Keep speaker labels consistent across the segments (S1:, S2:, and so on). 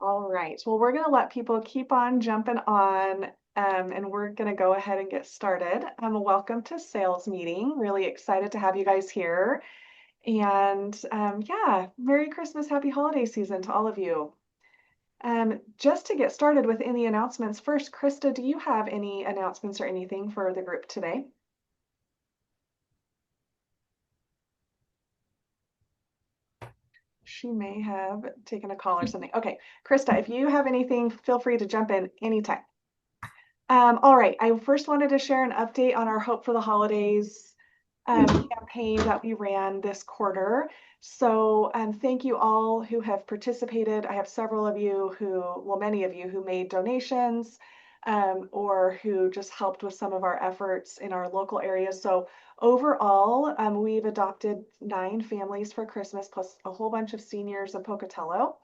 S1: All right. Well, we're going to let people keep on jumping on, and we're going to go ahead and get started. Welcome to Sales Meeting. Really excited to have you guys here. And yeah, Merry Christmas, Happy Holiday Season to all of you. Just to get started with any announcements, first, Krista, do you have any announcements or anything for the group today? She may have taken a call or something. Okay, Krista, if you have anything, feel free to jump in anytime. All right, I first wanted to share an update on our Hope for the Holidays campaign that we ran this quarter. So thank you all who have participated. I have several of you who, well, many of you who made donations or who just helped with some of our efforts in our local areas. So overall, we've adopted 9 families for Christmas, plus a whole bunch of seniors in Pocatello.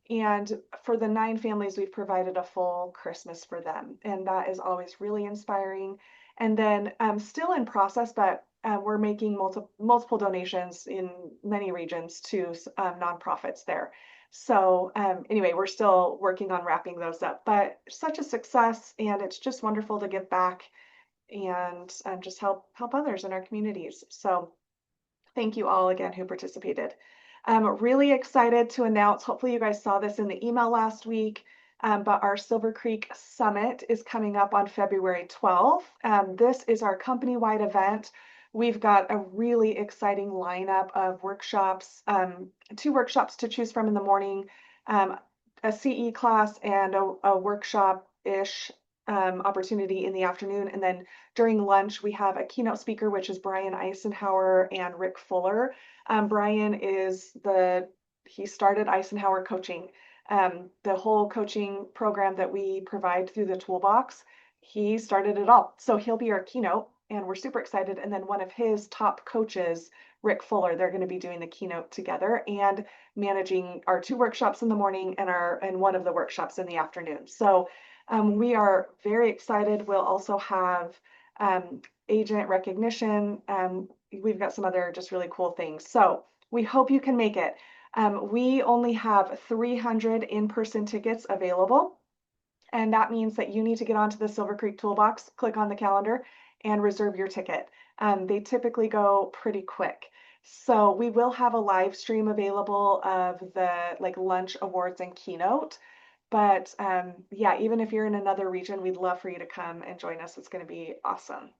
S1: And for the 9 families, we've provided a full Christmas for them. And that is always really inspiring. And then still in process, but we're making multiple donations in many regions to nonprofits there. So anyway, we're still working on wrapping those up, but such a success, and it's just wonderful to give back and just help others in our communities. So thank you all again who participated. I'm really excited to announce, hopefully you guys saw this in the email last week, but our Silver Creek Summit is coming up on February 12th. This is our company-wide event. We've got a really exciting lineup of workshops, 2 workshops to choose from in the morning, a CE class and a workshop-ish opportunity in the afternoon. And then during lunch, we have a keynote speaker, which is Brian Eisenhower and Rick Fuller. Brian he started Eisenhower Coaching, the whole coaching program that we provide through the toolbox. He started it all. So he'll be our keynote, and we're super excited. And then one of his top coaches, Rick Fuller, they're going to be doing the keynote together and managing our 2 workshops in the morning and one of the workshops in the afternoon. So we are very excited. We'll also have agent recognition. We've got some other just really cool things. So we hope you can make it. We only have 300 in-person tickets available. And that means that you need to get onto the Silver Creek Toolbox, click on the calendar, and reserve your ticket. They typically go pretty quick. So we will have a live stream available of the lunch awards and keynote. But yeah, even if you're in another region, we'd love for you to come and join us. It's going to be awesome.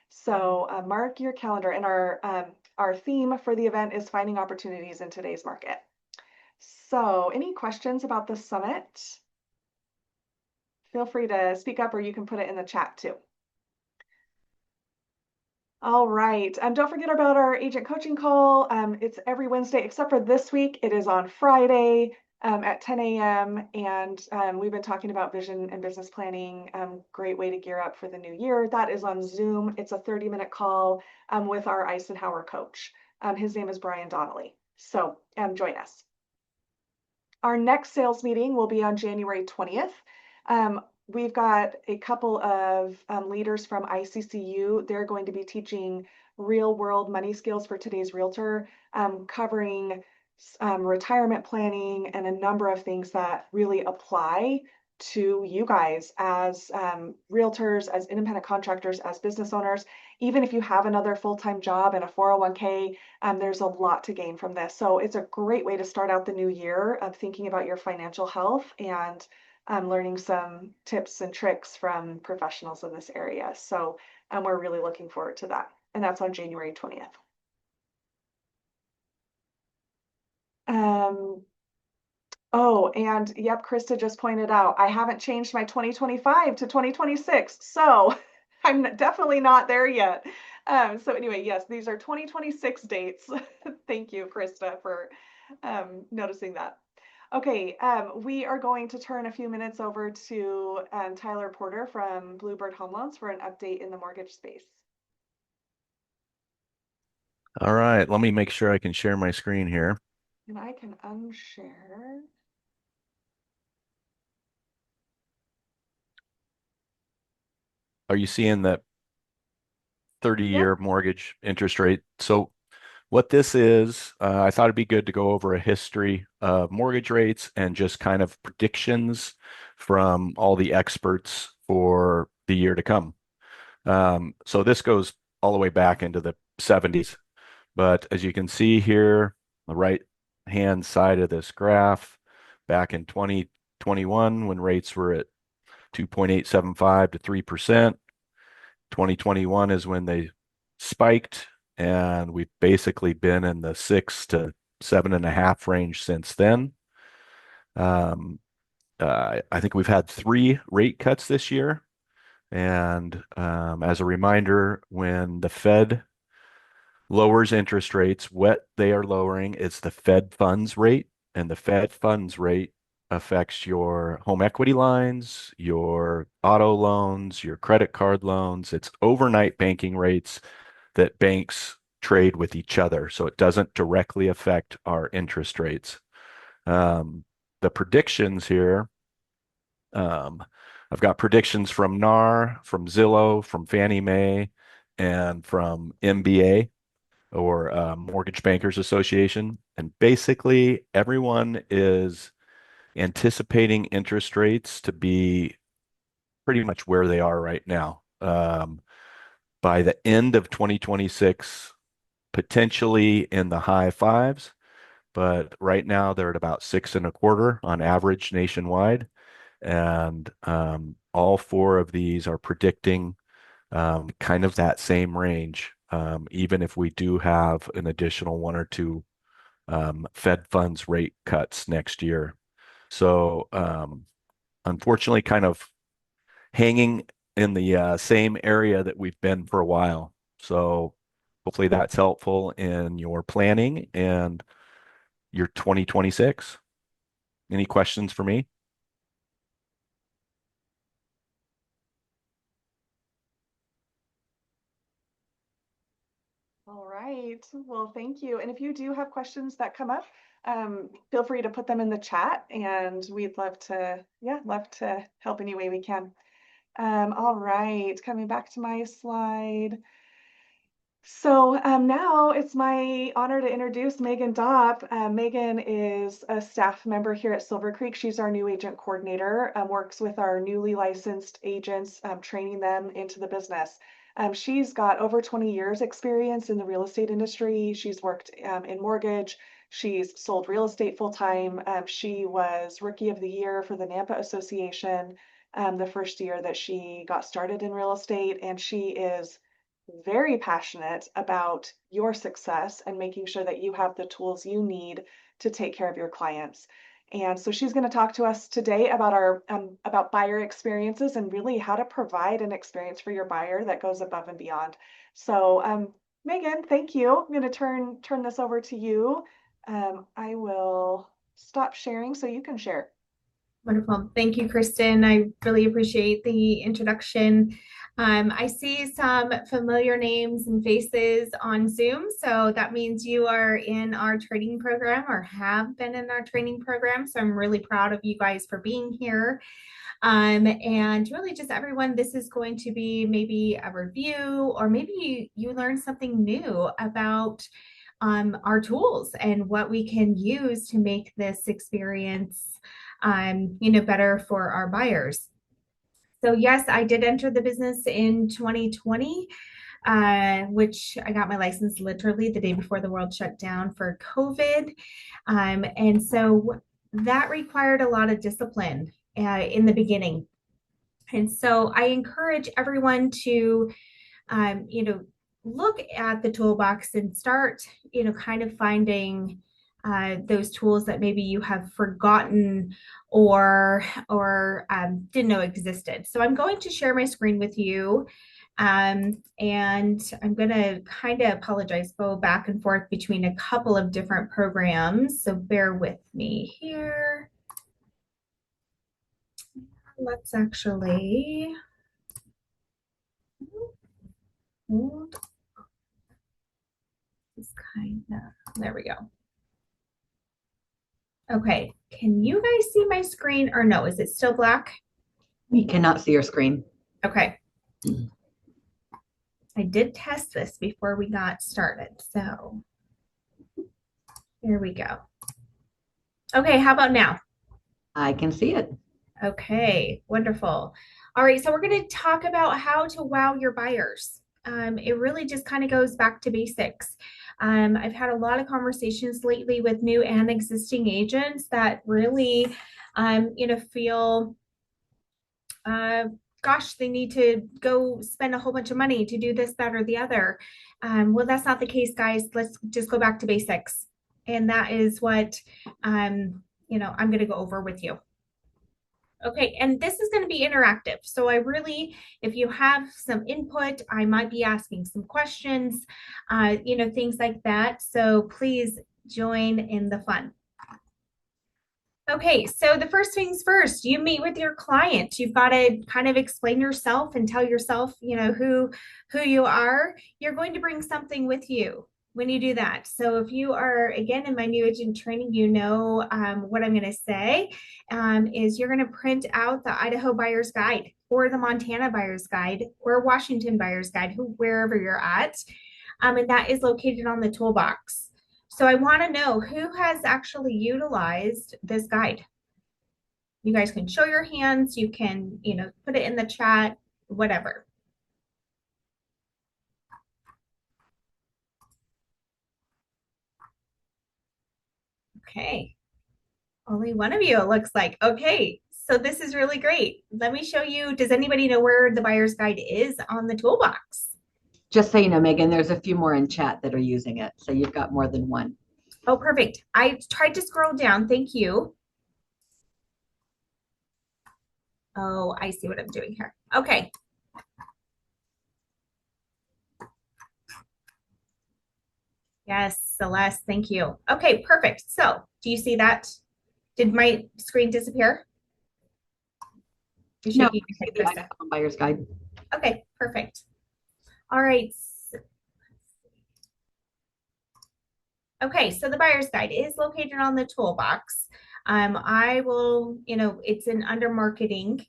S1: So mark your calendar. And our theme for the event is finding opportunities in today's market. So any questions about the summit? Feel free to speak up, or you can put it in the chat too. All right. Don't forget about our agent coaching call. It's every Wednesday, except for this week. It is on Friday at 10 a.m. And we've been talking about vision and business planning. Great way to gear up for the new year. That is on Zoom. It's a 30-minute call with our Eisenhower coach. His name is Brian Donnelly. So join us. Our next sales meeting will be on January 20th. We've got a couple of leaders from ICCU. They're going to be teaching real world money skills for today's realtor, covering retirement planning and a number of things that really apply to you guys as realtors, as independent contractors, as business owners. Even if you have another full-time job and a 401k, there's a lot to gain from this. So it's a great way to start out the new year of thinking about your financial health and learning some tips and tricks from professionals in this area. So we're really looking forward to that. And that's on January 20th. Oh, and yep, Krista just pointed out, I haven't changed my 2025 to 2026. So I'm definitely not there yet. So anyway, yes, these are 2026 dates. Thank you, Krista, for noticing that. Okay, we are going to turn a few minutes over to Tyler Porter from Bluebird Home Loans for an update in the mortgage space.
S2: All right, let me make sure I can share my screen here.
S1: And I can unshare.
S2: Are you seeing that
S1: Yep.
S2: 30-year mortgage interest rate? So What this is, I thought it'd be good to go over a history of mortgage rates and just kind of predictions from all the experts for the year to come. So this goes all the way back into the 70s. But as you can see here, the right hand side of this graph, back in 2021, when rates were at 2.875 to 3%, 2021 is when they spiked, and we've basically been in the 6 to 7.5 range since then. Um, I think we've had 3 rate cuts this year. And as a reminder, when the Fed lowers interest rates, what they are lowering is the Fed funds rate, and the Fed funds rate affects your home equity lines, your auto loans, your credit card loans. It's overnight banking rates that banks trade with each other, so it doesn't directly affect our interest rates. Um, the predictions here, um, I've got predictions from NAR, from Zillow, from Fannie Mae, and from MBA, or Mortgage Bankers Association. And basically, everyone is anticipating interest rates to be pretty much where they are right now. By the end of 2026, potentially in the high fives, but right now they're at about 6.25 on average nationwide. And all 4 of these are predicting kind of that same range, even if we do have an additional 1 or 2 Fed funds rate cuts next year. So, unfortunately, kind of hanging in the same area that we've been for a while. So, hopefully, that's helpful in your planning and your 2026. Any questions for me?
S1: All right. Well, thank you. And if you do have questions that come up, feel free to put them in the chat, and we'd love to, yeah, love to help any way we can. All right, coming back to my slide. So now it's my honor to introduce Megann Dopp. Megann is a staff member here at Silver Creek. She's our new agent coordinator, works with our newly licensed agents, training them into the business. She's got over 20 years experience in the real estate industry. She's worked in mortgage. She's sold real estate full time. She was Rookie of the Year for the Nampa Association the first year that she got started in real estate, and she is very passionate about your success and making sure that you have the tools you need to take care of your clients. And so she's going to talk to us today about our about buyer experiences and really how to provide an experience for your buyer that goes above and beyond. So Megann, thank you. I'm going to turn this over to you. I will stop sharing so you can share.
S3: Wonderful. Thank you, Kristen. I really appreciate the introduction. I see some familiar names and faces on Zoom, so that means you are in our training program or have been in our training program. So I'm really proud of you guys for being here. And really just everyone, this is going to be maybe a review, or maybe you learn something new about our tools and what we can use to make this experience better for our buyers. So yes, I did enter the business in 2020, which I got my license literally the day before the world shut down for COVID. And so that required a lot of discipline in the beginning. And so I encourage everyone to, um, you know, look at the toolbox and start, kind of finding those tools that maybe you have forgotten or didn't know existed. So I'm going to share my screen with you. And I'm going to kind of apologize, go back and forth between a couple of different programs. So bear with me here. Let's actually just kind of, there we go. Okay, can you guys see my screen or no? Is it still black?
S4: We cannot see your screen.
S3: Okay. I did test this before we got started, so There we go. Okay, how about now?
S4: I can see it.
S3: Okay, wonderful. All right, so we're going to talk about how to wow your buyers. It really just kind of goes back to basics. I've had a lot of conversations lately with new and existing agents that really, feel, uh, gosh, they need to go spend a whole bunch of money to do this, that, or the other. Well, that's not the case, guys. Let's just go back to basics. And that is what, I'm going to go over with you. Okay, and this is going to be interactive. So if you have some input, I might be asking some questions, things like that. So please join in the fun. Okay, so the first things first, you meet with your client. You've got to kind of explain yourself and tell yourself, who you are. You're going to bring something with you when you do that. So if you are, again, in my new agent training, what I'm going to say is you're going to print out the Idaho Buyer's Guide or the Montana Buyer's Guide or Washington Buyer's Guide, wherever you're at. And that is located on the toolbox. So I want to know who has actually utilized this guide. You guys can show your hands. You can, put it in the chat, whatever. Okay. Only one of you, it looks like. Okay. So this is really great. Let me show you. Does anybody know where the buyer's guide is on the toolbox?
S4: Just so you know, Megan, there's a few more in chat that are using it. So you've got more than one.
S3: Oh, perfect. I tried to scroll down. Thank you. Oh, I see what I'm doing here. Okay. Yes, Celeste, thank you. Okay, perfect. So do you see that? Did my screen disappear? You're
S4: No,
S3: shaking your head, Krista.
S4: Idaho Buyer's Guide.
S3: Okay, perfect. All right. Okay, so the buyer's guide is located on the toolbox. I will, it's under marketing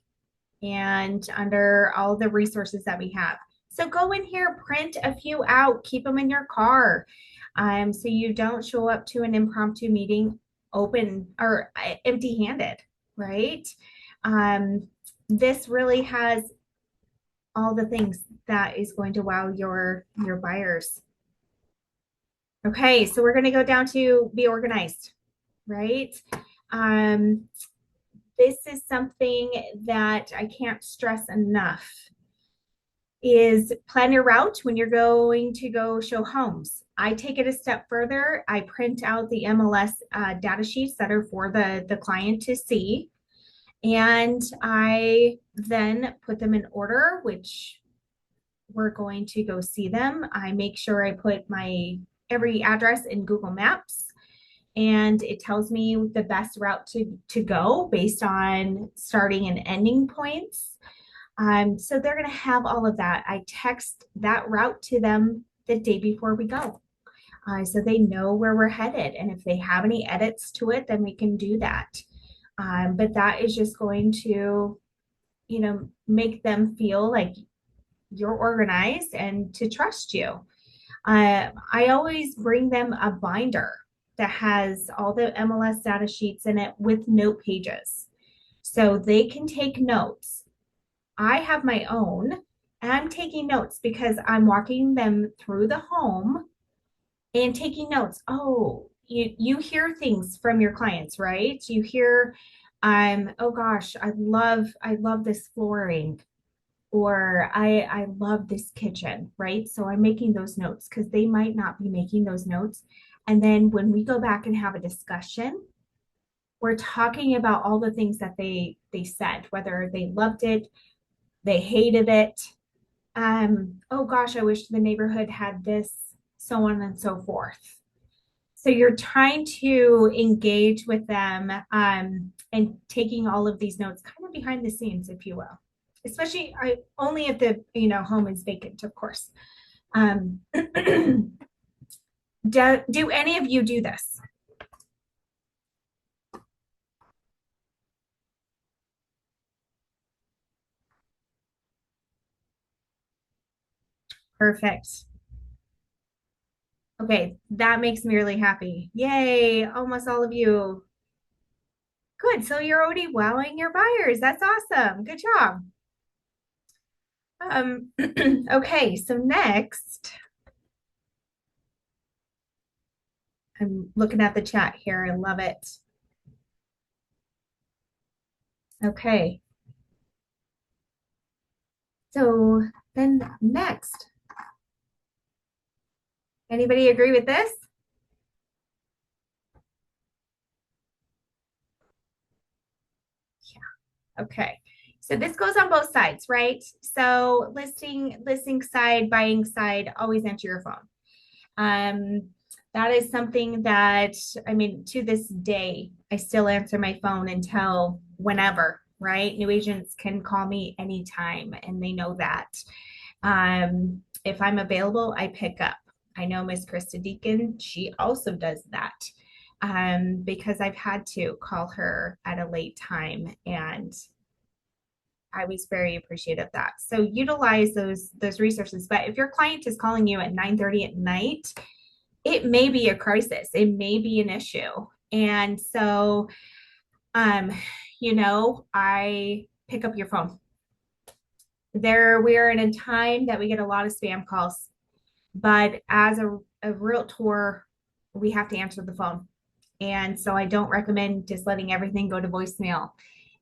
S3: and under all the resources that we have. So go in here, print a few out, keep them in your car. So you don't show up to an impromptu meeting open or empty-handed, right? This really has all the things that is going to wow your buyers. Okay, so we're going to go down to be organized, right? This is something that I can't stress enough is plan your route when you're going to go show homes. I take it a step further. I print out the MLS data sheets that are for the client to see. And I then put them in order, which we're going to go see them. I make sure I put every address in Google Maps, and it tells me the best route to go based on starting and ending points. So they're going to have all of that. I text that route to them the day before we go. So they know where we're headed. And if they have any edits to it, then we can do that. But that is just going to, make them feel like you're organized and to trust you. I always bring them a binder that has all the MLS data sheets in it with note pages. So they can take notes. I have my own, and I'm taking notes because I'm walking them through the home and taking notes. Oh, you hear things from your clients, right? You hear, oh gosh, I love this flooring, or I love this kitchen, right? So I'm making those notes because they might not be making those notes. And then when we go back and have a discussion, we're talking about all the things that they said, whether they loved it, they hated it. Oh gosh, I wish the neighborhood had this, so on and so forth. So you're trying to engage with them and taking all of these notes kind of behind the scenes, if you will. Especially only if the home is vacant, of course. Do any of you do this? Perfect. Okay, that makes me really happy. Yay, almost all of you. Good, so you're already wowing your buyers. That's awesome. Good job. Okay, so next, I'm looking at the chat here. I love it. Okay. So then next, anybody agree with this? Yeah. Okay. So this goes on both sides, right? So listing side, buying side, always answer your phone. That is something that, I mean, to this day, I still answer my phone until whenever, right? New agents can call me anytime and they know that. If I'm available, I pick up. I know Miss Krista Deacon, she also does that because I've had to call her at a late time and I was very appreciative of that. So utilize those resources. But if your client is calling you at 9:30 at night, it may be a crisis. It may be an issue. And so I pick up your phone. We're in a time that we get a lot of spam calls, but as a realtor, we have to answer the phone. And so I don't recommend just letting everything go to voicemail.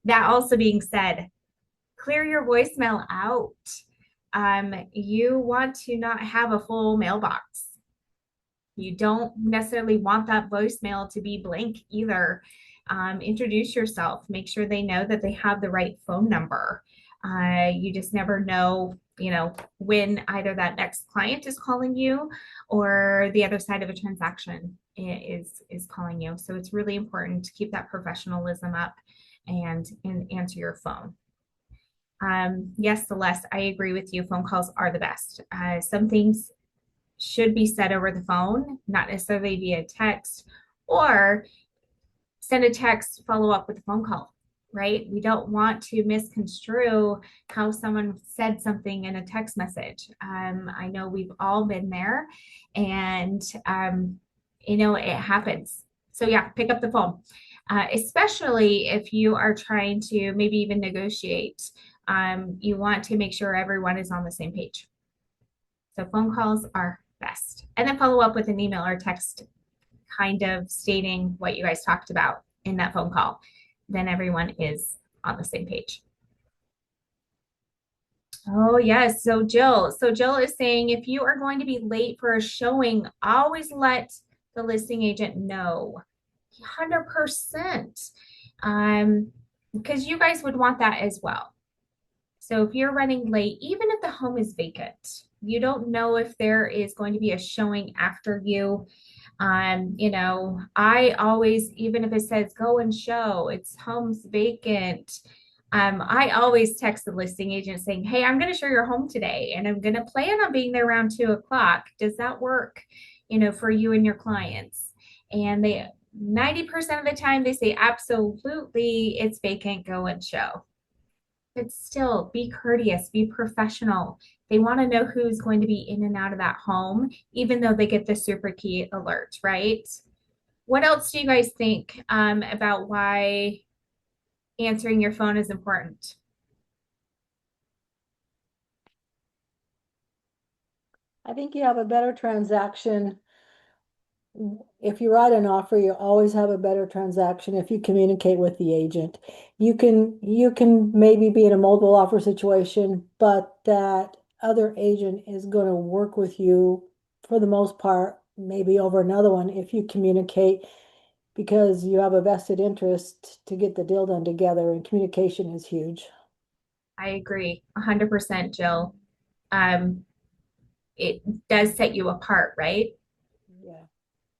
S3: That also being said, clear your voicemail out. You want to not have a full mailbox. You don't necessarily want that voicemail to be blank either. Introduce yourself. Make sure they know that they have the right phone number. You just never know, when either that next client is calling you or the other side of a transaction is calling you. So it's really important to keep that professionalism up and answer your phone. Yes, Celeste, I agree with you. Phone calls are the best. Some things should be said over the phone, not necessarily via text, or send a text, follow up with a phone call, right? We don't want to misconstrue how someone said something in a text message. I know we've all been there and, it happens. So yeah, pick up the phone, especially if you are trying to maybe even negotiate. You want to make sure everyone is on the same page. So phone calls are best. And then follow up with an email or text kind of stating what you guys talked about in that phone call. Then everyone is on the same page. Oh, yes. So Jill is saying if you are going to be late for a showing, always let the listing agent know. 100%. Because you guys would want that as well. So if you're running late, even if the home is vacant, you don't know if there is going to be a showing after you. I always, even if it says go and show, it's home's vacant. I always text the listing agent saying, hey, I'm going to show your home today and I'm going to plan on being there around 2:00. Does that work, for you and your clients? And 90% of the time they say, absolutely, it's vacant, go and show. But still be courteous, be professional. They want to know who's going to be in and out of that home, even though they get the super key alert, right? What else do you guys think about why answering your phone is important?
S5: I think you have a better transaction. If you write an offer, you always have a better transaction if you communicate with the agent. You can maybe be in a multiple offer situation, but that other agent is going to work with you for the most part, maybe over another one if you communicate because you have a vested interest to get the deal done together, and communication is huge.
S3: I agree 100%, Jill. It does set you apart, right?
S5: Yeah,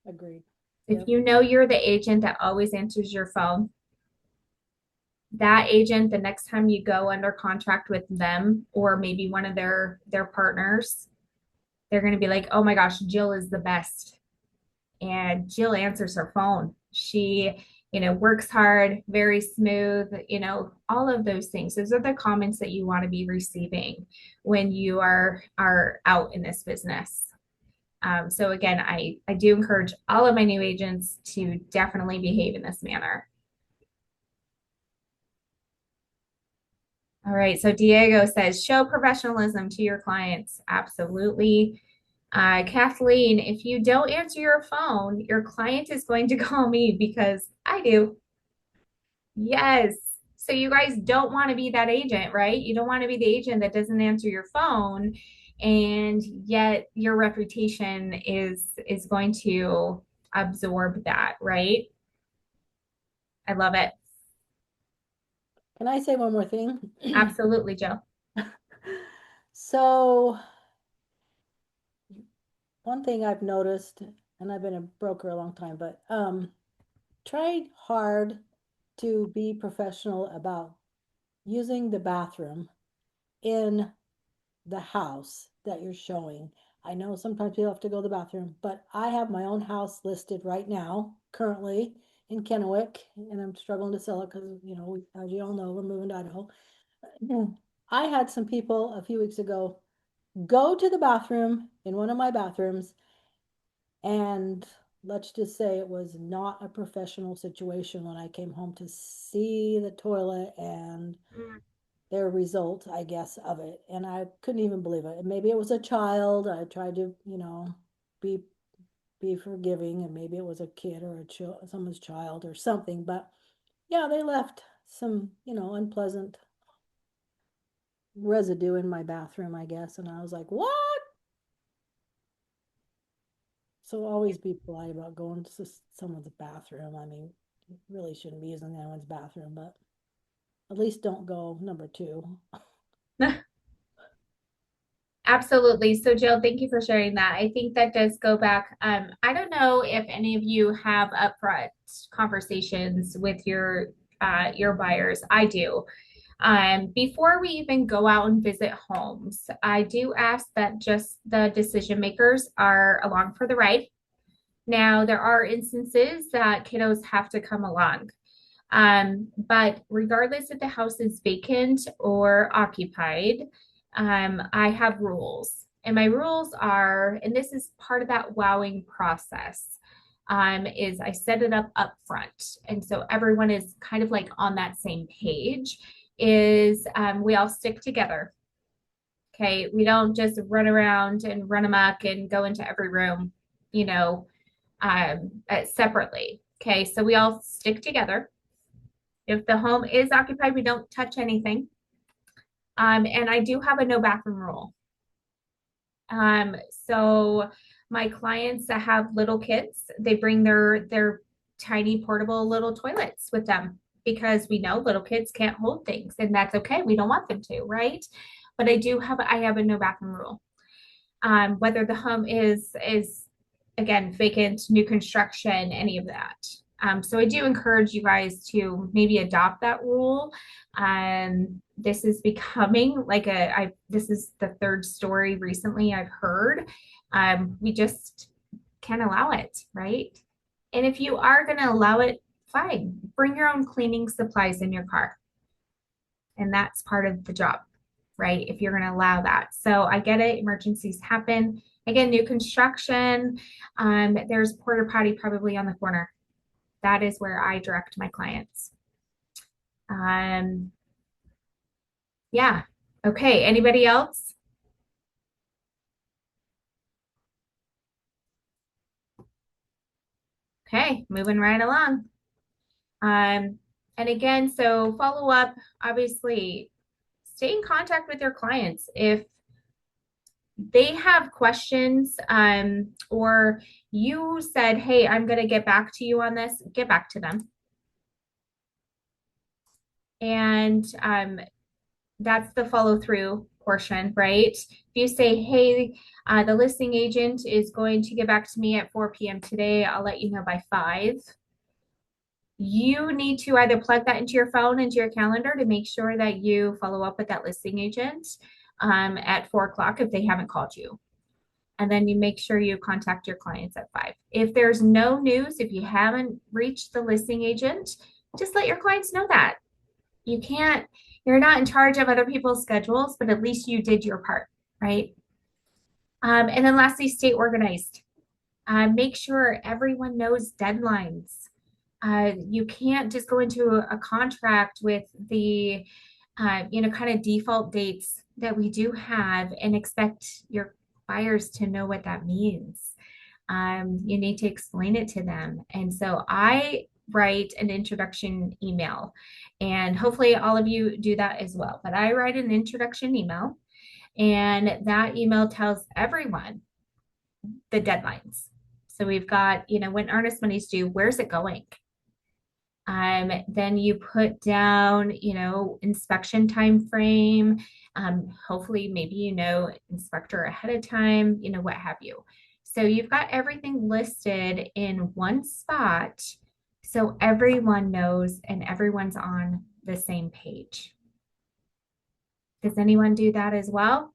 S5: agreed.
S3: If
S5: Yep.
S3: you know you're the agent that always answers your phone, that agent, the next time you go under contract with them or maybe one of their partners, they're going to be like, oh my gosh, Jill is the best. And Jill answers her phone. She, works hard, very smooth, all of those things. Those are the comments that you want to be receiving when you are out in this business. So again, I do encourage all of my new agents to definitely behave in this manner. All right, so Diego says, show professionalism to your clients. Absolutely. Kathleen, if you don't answer your phone, your client is going to call me because I do. Yes. So you guys don't want to be that agent, right? You don't want to be the agent that doesn't answer your phone, and yet your reputation is going to absorb that, right? I love it.
S5: Can I say one more thing?
S3: Absolutely, Jill.
S5: So one thing I've noticed, and I've been a broker a long time, but try hard to be professional about using the bathroom in the house that you're showing. I know sometimes people have to go to the bathroom, but I have my own house listed right now, currently in Kennewick, and I'm struggling to sell it because, you know, as you all know, we're moving to Idaho. I had some people a few weeks ago go to the bathroom in one of my bathrooms, and let's just say it was not a professional situation when I came home to see the toilet and their result, I guess, of it. And I couldn't even believe it. And maybe it was a child. I tried to, you know, be be forgiving, and maybe it was a kid or someone's child or something. But yeah, they left some, you know, unpleasant residue in my bathroom, I guess. And I was like, what? So always be polite about going to someone's bathroom. I mean, you really shouldn't be using anyone's bathroom, but at least don't go number two.
S3: Absolutely. So Jill, thank you for sharing that. I think that does go back. I don't know if any of you have upfront conversations with your buyers. I do. Before we even go out and visit homes, I do ask that just the decision makers are along for the ride. Now, there are instances that kiddos have to come along. But regardless if the house is vacant or occupied, I have rules. And my rules are, and this is part of that wowing process, is I set it up front. And so everyone is kind of like on that same page, is we all stick together. Okay. We don't just run around and run amok and go into every room, you know, separately. Okay. So we all stick together. If the home is occupied, we don't touch anything. And I do have a no bathroom rule. So my clients that have little kids, they bring their tiny portable little toilets with them because we know little kids can't hold things, and that's okay. We don't want them to, right? But I have a no bathroom rule. Whether the home is again vacant, new construction, any of that. So I do encourage you guys to maybe adopt that rule. This is becoming like this is the third story recently I've heard. We just can't allow it, right? And if you are going to allow it, fine. Bring your own cleaning supplies in your car. And that's part of the job, right? If you're going to allow that. So I get it. Emergencies happen. Again, new construction. There's porta potty probably on the corner. That is where I direct my clients. Yeah. Okay. Anybody else? Okay. Moving right along. And again, so follow up, obviously, stay in contact with your clients. If they have questions, or you said, hey, I'm going to get back to you on this, get back to them. And that's the follow through portion, right? If you say, hey, the listing agent is going to get back to me at 4 p.m. today, I'll let you know by 5. You need to either plug that into your phone, into your calendar to make sure that you follow up with that listing agent at 4 o'clock if they haven't called you. And then you make sure you contact your clients at 5. If there's no news, if you haven't reached the listing agent, just let your clients know that. You're not in charge of other people's schedules, but at least you did your part, right? And then lastly, stay organized. Make sure everyone knows deadlines. You can't just go into a contract with the, kind of default dates that we do have and expect your buyers to know what that means. You need to explain it to them. And so I write an introduction email, and hopefully all of you do that as well. But I write an introduction email, and that email tells everyone the deadlines. So we've got, when earnest money's due, where's it going? Then you put down, inspection time frame. Hopefully, maybe inspector ahead of time, what have you. So you've got everything listed in one spot, so everyone knows and everyone's on the same page. Does anyone do that as well?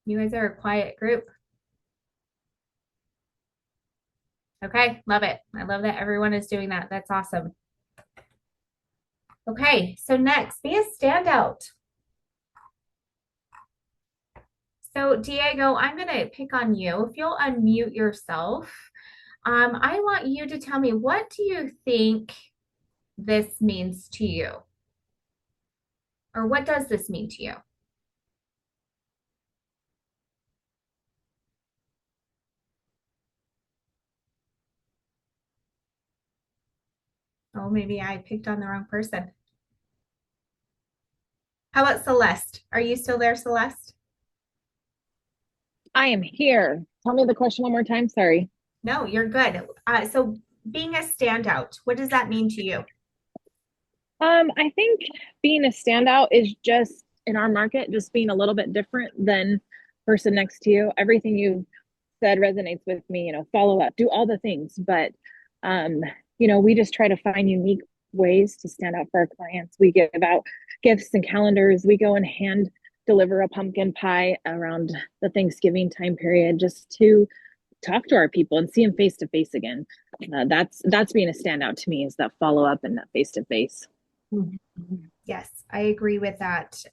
S3: You guys are a quiet group. Okay, love it. I love that everyone is doing that. That's awesome. Okay, so next, be a standout. So Diego, I'm gonna pick on you. If you'll unmute yourself, I want you to tell me, what do you think this means to you? Or what does this mean to you? Oh, maybe I picked on the wrong person. How about Celeste? Are you still there, Celeste?
S6: I am here. Tell me the question one more time. Sorry.
S3: No, you're good. So being a standout, what does that mean to you?
S6: I think being a standout is just in our market, just being a little bit different than person next to you. Everything you said resonates with me, follow up, do all the things. But, we just try to find unique ways to stand out for our clients. We give out gifts and calendars. We go and hand deliver a pumpkin pie around the Thanksgiving time period just to talk to our people and see them face to face again. That's being a standout to me, is that follow up and that face to face.
S3: Yes, I agree with that.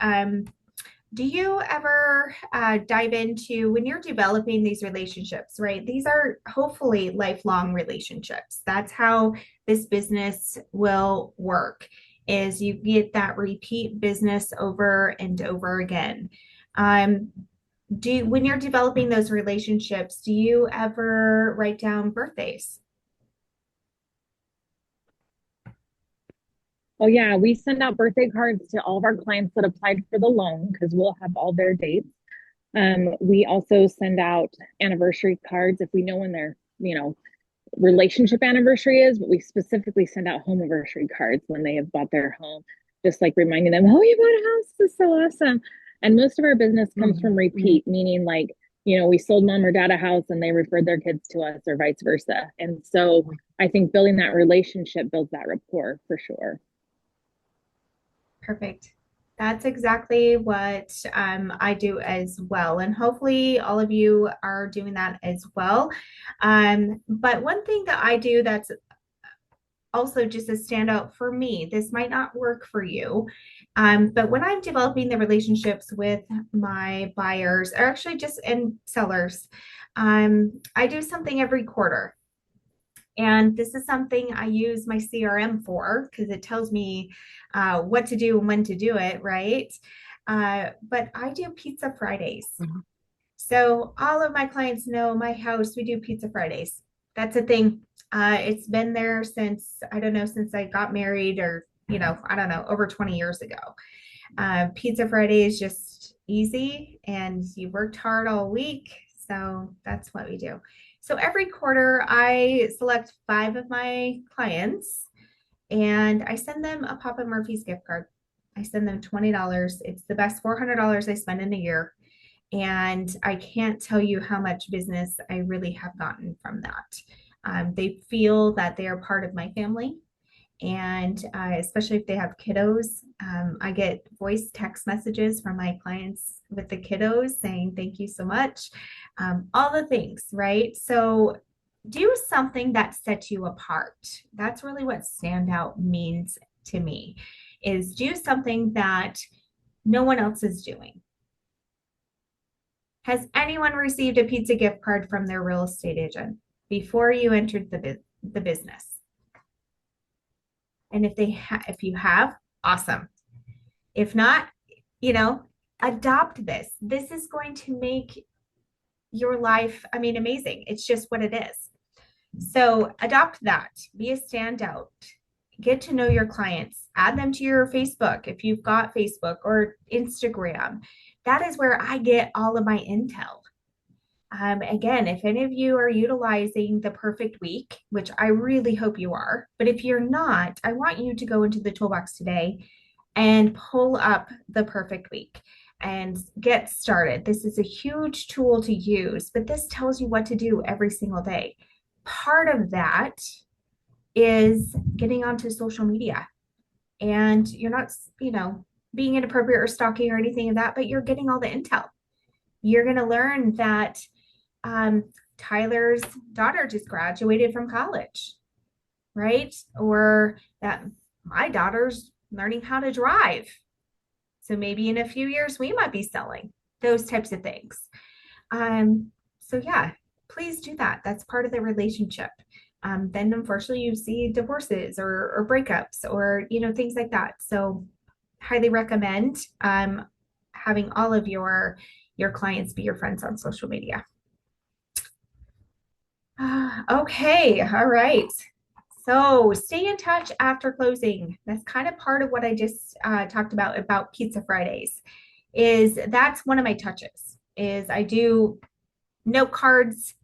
S3: Do you ever dive into, when you're developing these relationships, right? These are hopefully lifelong relationships. That's how this business will work, is you get that repeat business over and over again. When you're developing those relationships, do you ever write down birthdays?
S6: Oh yeah, we send out birthday cards to all of our clients that applied for the loan because we'll have all their dates. We also send out anniversary cards if we know when their, relationship anniversary is, but we specifically send out home anniversary cards when they have bought their home, just like reminding them, oh, you bought a house, this is so awesome. And most of our business comes from repeat, meaning like, we sold mom or dad a house and they referred their kids to us or vice versa. And so I think building that relationship builds that rapport for sure.
S3: Perfect. That's exactly what I do as well. And hopefully all of you are doing that as well. But one thing that I do that's also just a standout for me, this might not work for you, but when I'm developing the relationships with my buyers, or actually just and sellers, I do something every quarter. And this is something I use my CRM for, because it tells me what to do and when to do it, right? But I do Pizza Fridays. So all of my clients know my house, we do Pizza Fridays. That's a thing. It's been there since, I don't know, since I got married, or, I don't know, over 20 years ago. Pizza Friday is just easy, and you worked hard all week. So that's what we do. So every quarter, I select 5 of my clients and I send them a Papa Murphy's gift card. I send them $20. It's the best $400 I spend in a year. And I can't tell you how much business I really have gotten from that. They feel that they are part of my family. And especially if they have kiddos, I get voice text messages from my clients with the kiddos saying, thank you so much. All the things, right? So do something that sets you apart. That's really what standout means to me is do something that no one else is doing. Has anyone received a pizza gift card from their real estate agent before you entered the business? And if you have, awesome. If not, adopt this. This is going to make your life, amazing. It's just what it is. So adopt that. Be a standout. Get to know your clients. Add them to your Facebook if you've got Facebook or Instagram. That is where I get all of my intel. Again, if any of you are utilizing the perfect week, which I really hope you are, but if you're not, I want you to go into the toolbox today and pull up the perfect week and get started. This is a huge tool to use, but this tells you what to do every single day. Part of that is getting onto social media, and you're not, being inappropriate or stalking or anything of that, but you're getting all the intel. You're going to learn that Tyler's daughter just graduated from college, right? Or that my daughter's learning how to drive. So maybe in a few years, we might be selling those types of things. So yeah, please do that. That's part of the relationship. Then unfortunately you see divorces or breakups or, things like that. So highly recommend having all of your clients be your friends on social media. Okay, all right. So stay in touch after closing. That's kind of part of what I just talked about Pizza Fridays. That's one of my touches. Is I do note cards,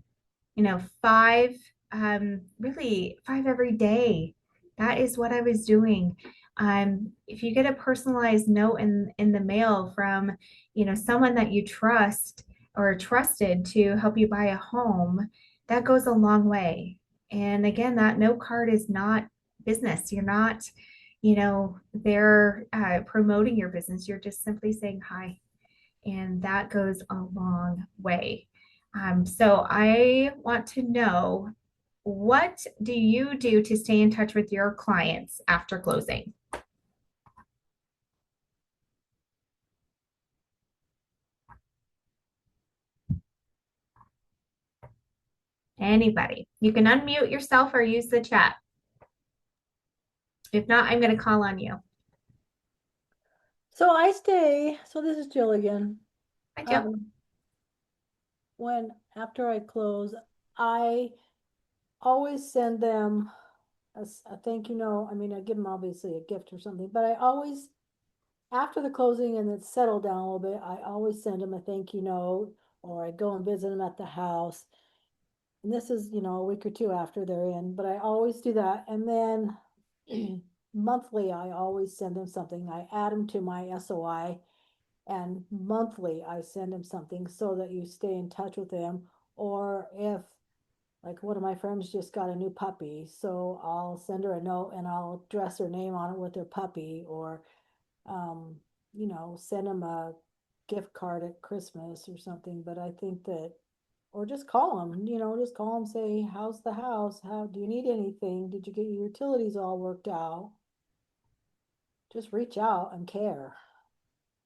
S3: 5 every day. That is what I was doing. If you get a personalized note in the mail from, someone that you trust or trusted to help you buy a home, that goes a long way. And again, that note card is not business. You're not, they're promoting your business. You're just simply saying hi. And that goes a long way. So I want to know, what do you do to stay in touch with your clients after closing? Anybody? You can unmute yourself or use the chat. If not, I'm going to call on you.
S5: So this is Jill again.
S3: Hi, Jill.
S5: After I close, I always send them a thank you note. I give them obviously a gift or something, but I always, after the closing and it's settled down a little bit, I always send them a thank you note, or I go and visit them at the house. And this is, a week or two after they're in, but I always do that. And then monthly, I always send them something. I add them to my SOI, and monthly I send them something so that you stay in touch with them. Or if, like, one of my friends just got a new puppy, so I'll send her a note and I'll dress her name on it with her puppy, or send them a gift card at Christmas or something. But I think that, or just call them, say, how's the house? How do you need anything? Did you get your utilities all worked out? Just reach out and care.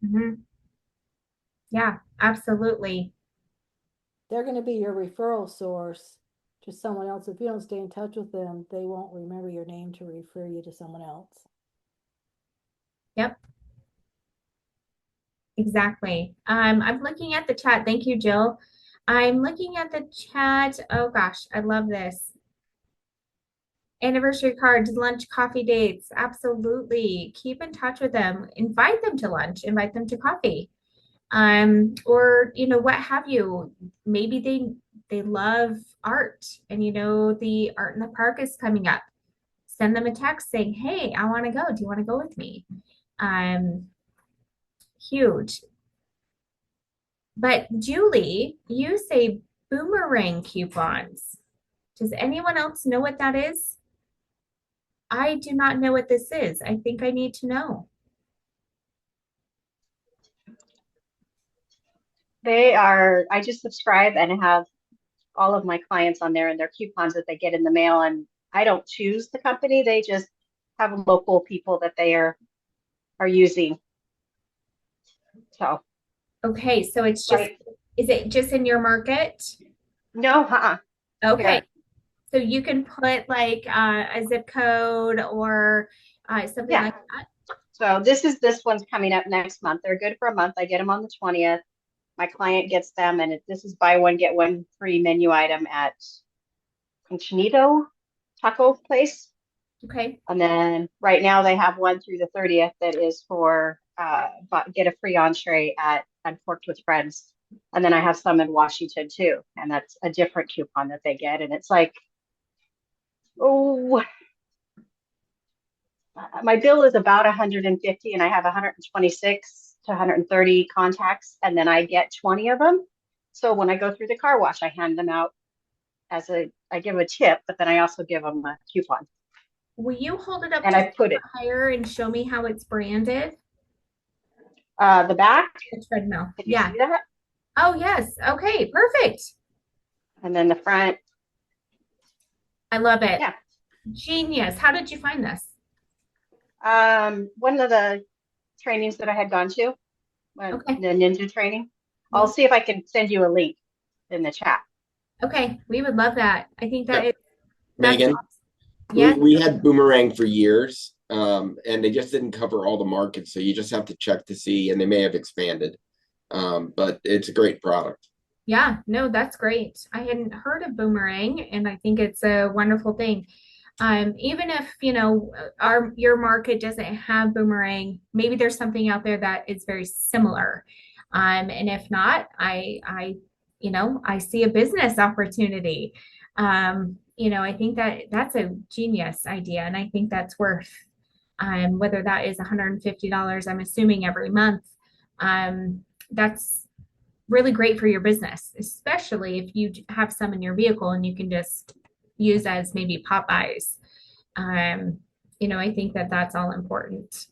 S3: Mm-hmm. Yeah, absolutely.
S5: They're going to be your referral source to someone else. If you don't stay in touch with them, they won't remember your name to refer you to someone else.
S3: Yep. Exactly. I'm looking at the chat. Thank you, Jill. I'm looking at the chat. Oh gosh, I love this. Anniversary cards, lunch, coffee dates. Absolutely. Keep in touch with them. Invite them to lunch, invite them to coffee. Or what have you. Maybe they love art, and the art in the park is coming up. Send them a text saying, hey, I want to go. Do you want to go with me? Huge. But Julie, you say boomerang coupons. Does anyone else know what that is? I do not know what this is. I think I need to know.
S7: I just subscribe and have all of my clients on there and their coupons that they get in the mail. And I don't choose the company. They just have local people that they are using. So,
S3: Okay, so it's just,
S7: right.
S3: is it just in your market?
S7: No,
S3: Okay,
S7: Here.
S3: so you can put like a zip code or something
S7: Yeah.
S3: like that.
S7: So this one's coming up next month. They're good for a month. I get them on the 20th. My client gets them, and this is buy one, get one free menu item at Conchinito Taco Place.
S3: Okay.
S7: And then right now they have one through the 30th that is for get a free entree at Porked with Friends. And then I have some in Washington too. And that's a different coupon that they get. And it's like, oh, my bill is about 150 and I have 126 to 130 contacts. And then I get 20 of them. So when I go through the car wash, I hand them out I give a tip, but then I also give them a coupon.
S3: Will you hold it up
S7: And I put it
S3: higher and show me how it's branded?
S7: the back.
S3: The treadmill.
S7: Can you
S3: Yeah.
S7: see that?
S3: Oh, yes. Okay, perfect.
S7: And then the front.
S3: I love it.
S7: Yeah.
S3: Genius. How did you find this?
S7: One of the trainings that I had gone to,
S3: Okay.
S7: the ninja training. I'll see if I can send you a link in the chat.
S3: Okay, we would love that. I think that
S8: Yeah.
S3: is
S8: Megan,
S3: yes.
S8: we had Boomerang for years, and they just didn't cover all the markets, so you just have to check to see, and they may have expanded. But it's a great product.
S3: Yeah, no, that's great. I hadn't heard of Boomerang, and I think it's a wonderful thing. Even if, you know, your market doesn't have Boomerang, maybe there's something out there that is very similar. And if not, you know, I see a business opportunity. You know, I think that that's a genius idea, and I think that's worth, whether that is $150, I'm assuming every month. That's really great for your business, especially if you have some in your vehicle and you can just use as maybe pop buys. You know, I think that that's all important.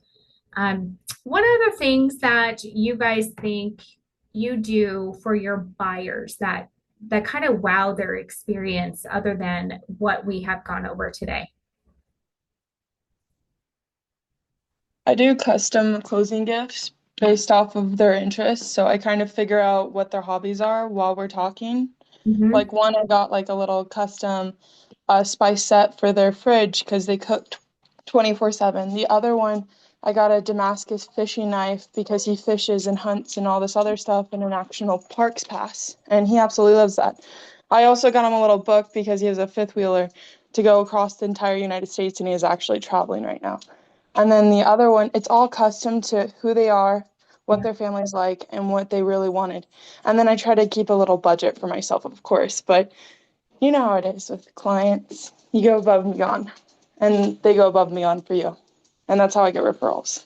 S3: What are the things that you guys think you do for your buyers that kind of wow their experience other than what we have gone over today?
S9: I do custom closing gifts based off of their interests. So I kind of figure out what their hobbies are while we're talking.
S3: Mhm.
S9: Like one, I got like a little custom spice set for their fridge because they cooked 24/7. The other one, I got a Damascus fishing knife because he fishes and hunts and all this other stuff in a national parks pass. And he absolutely loves that. I also got him a little book because he has a fifth wheeler to go across the entire United States and he is actually traveling right now. And then the other one, it's all custom to who they are, what their family's like, and what they really wanted. And then I try to keep a little budget for myself, of course, but you know how it is with clients. You go above and beyond, and they go above and beyond for you. And that's how I get referrals.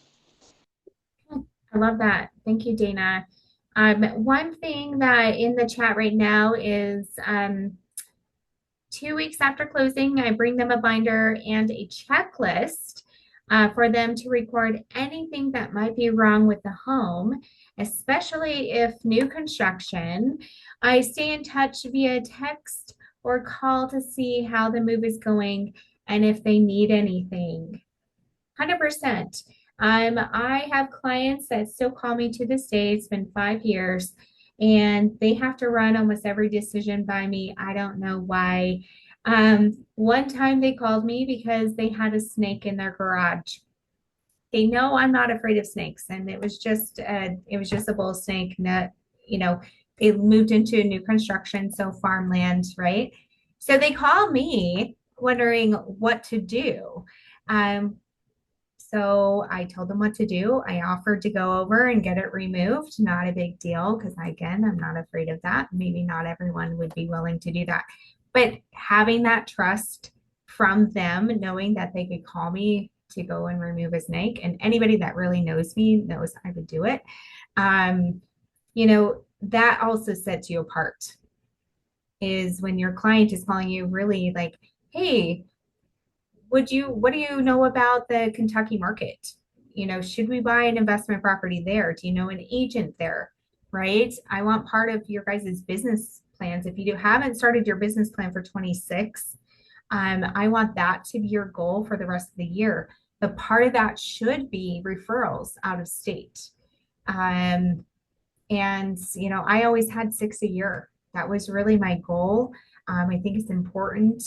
S3: I love that. Thank you, Dana. One thing that in the chat right now is 2 weeks after closing, I bring them a binder and a checklist for them to record anything that might be wrong with the home, especially if new construction. I stay in touch via text or call to see how the move is going and if they need anything. 100%. I have clients that still call me to this day. It's been 5 years and they have to run almost every decision by me. I don't know why. One time they called me because they had a snake in their garage. They know I'm not afraid of snakes, and it was just a bull snake that, you know, they moved into new construction, so farmland, right? So they called me wondering what to do. So I told them what to do. I offered to go over and get it removed. Not a big deal because, again, I'm not afraid of that. Maybe not everyone would be willing to do that. But having that trust from them, knowing that they could call me to go and remove a snake, and anybody that really knows me knows I would do it. You know, that also sets you apart, is when your client is calling you really like, hey, what do you know about the Kentucky market? You know, should we buy an investment property there? Do you know an agent there? Right? I want part of your guys' business plans. If you haven't started your business plan for 26, I want that to be your goal for the rest of the year. but part of that should be referrals out of state. And, I always had 6 a year. That was really my goal. I think it's important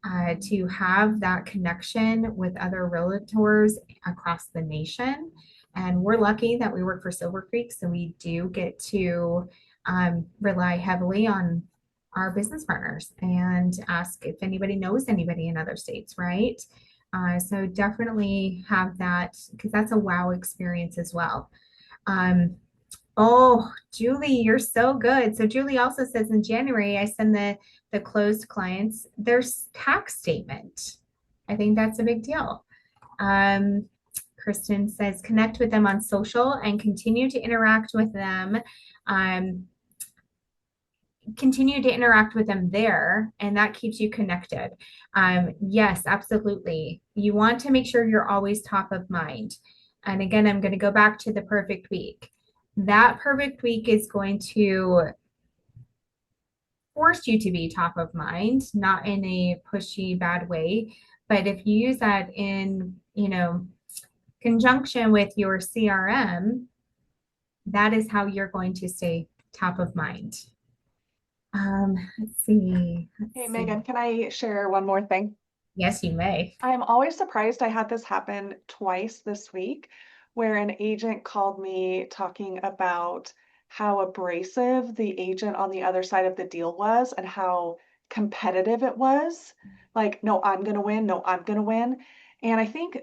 S3: to have that connection with other realtors across the nation. And we're lucky that we work for Silver Creek, so we do get to rely heavily on our business partners and ask if anybody knows anybody in other states, right? So definitely have that, because that's a wow experience as well. Oh, Julie, you're so good. So Julie also says in January, I send the closed clients their tax statement. I think that's a big deal. Kristen says connect with them on social and continue to interact with them. Continue to interact with them there, and that keeps you connected. Yes, absolutely. You want to make sure you're always top of mind. And again, I'm going to go back to the perfect week. That perfect week is going to force you to be top of mind, not in a pushy, bad way. But if you use that in, conjunction with your CRM, that is how you're going to stay top of mind. Let's see.
S1: Hey, Megan, can I share one more thing?
S3: Yes, you may.
S1: I'm always surprised. I had this happen twice this week where an agent called me talking about how abrasive the agent on the other side of the deal was and how competitive it was. Like, no, I'm going to win. No, I'm going to win. And I think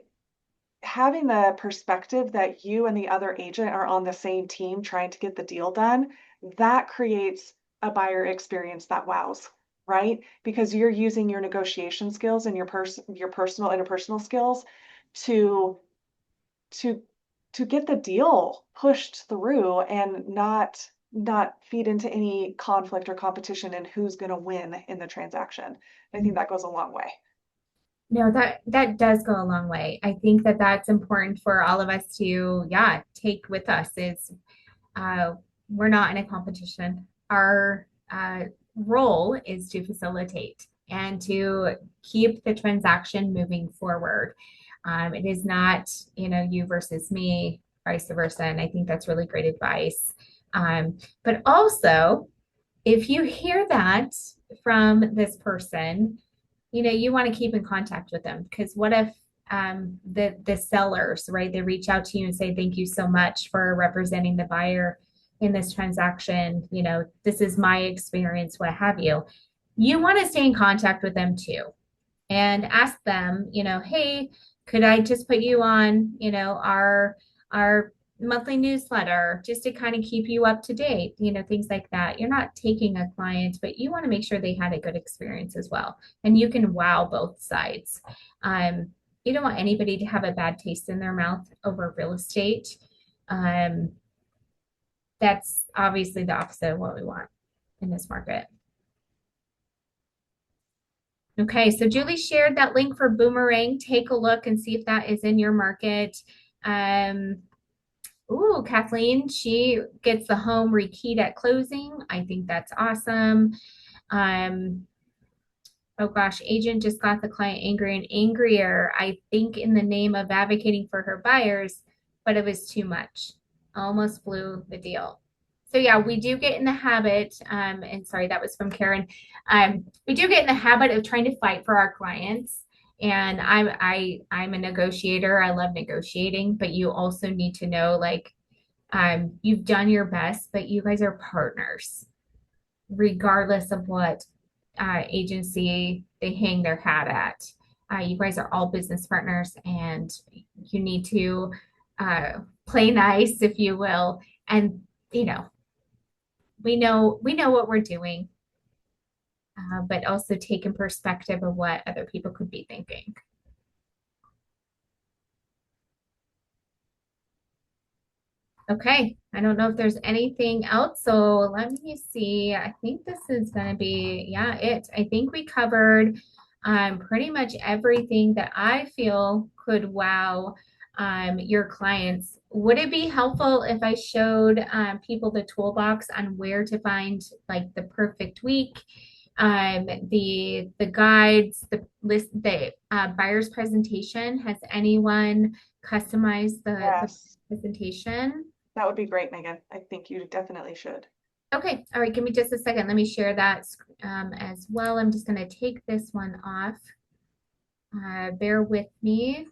S1: having the perspective that you and the other agent are on the same team trying to get the deal done, that creates a buyer experience that wows, right? Because you're using your negotiation skills and your personal interpersonal skills to get the deal pushed through and not feed into any conflict or competition in who's going to win in the transaction. I think that goes a long way.
S3: No, that does go a long way. I think that that's important for all of us to, take with us is we're not in a competition. Our role is to facilitate and to keep the transaction moving forward. It is not, you versus me, vice versa. And I think that's really great advice. But also, if you hear that from this person, you want to keep in contact with them, because what if the sellers, right, they reach out to you and say, thank you so much for representing the buyer in this transaction. This is my experience, what have you. You want to stay in contact with them too and ask them, hey, could I just put you on, our monthly newsletter just to kind of keep you up to date, things like that. You're not taking a client, but you want to make sure they had a good experience as well. And you can wow both sides. You don't want anybody to have a bad taste in their mouth over real estate. That's obviously the opposite of what we want in this market. Okay, so Julie shared that link for Boomerang. Take a look and see if that is in your market. Ooh, Kathleen, she gets the home rekeyed at closing. I think that's awesome. Oh gosh, agent just got the client angry and angrier, I think in the name of advocating for her buyers, but it was too much. Almost blew the deal. So yeah, we do get in the habit, and sorry, that was from Karen. We do get in the habit of trying to fight for our clients. And I'm a negotiator. I love negotiating, but you also need to know, like, you've done your best, but you guys are partners, regardless of what agency they hang their hat at. You guys are all business partners, and you need to play nice, if you will. And we know what we're doing. But also take in perspective of what other people could be thinking. Okay, I don't know if there's anything else, so let me see. I think this is going to be, it. I think we covered pretty much everything that I feel could wow your clients. Would it be helpful if I showed people the toolbox on where to find like the perfect week? the guides, the list, the buyer's presentation. Has anyone customized the
S1: Yes,
S3: presentation?
S1: that would be great, Megan. I think you definitely should.
S3: Okay, all right, give me just a second. Let me share that as well. I'm just going to take this one off. Bear with me.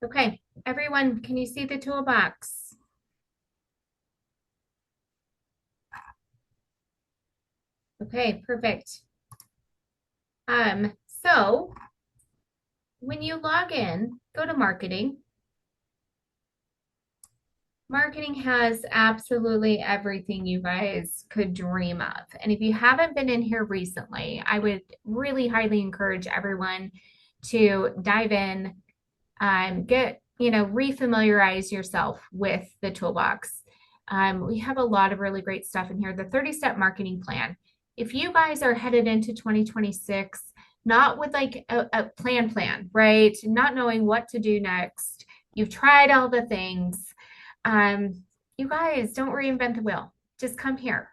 S3: Okay, everyone, can you see the toolbox? Okay, perfect. So when you log in, go to marketing. Marketing has absolutely everything you guys could dream of. And if you haven't been in here recently, I would really highly encourage everyone to dive in, get, refamiliarize yourself with the toolbox. We have a lot of really great stuff in here. The 30-step marketing plan. If you guys are headed into 2026, not with like a plan, right? Not knowing what to do next. You've tried all the things. You guys don't reinvent the wheel. Just come here.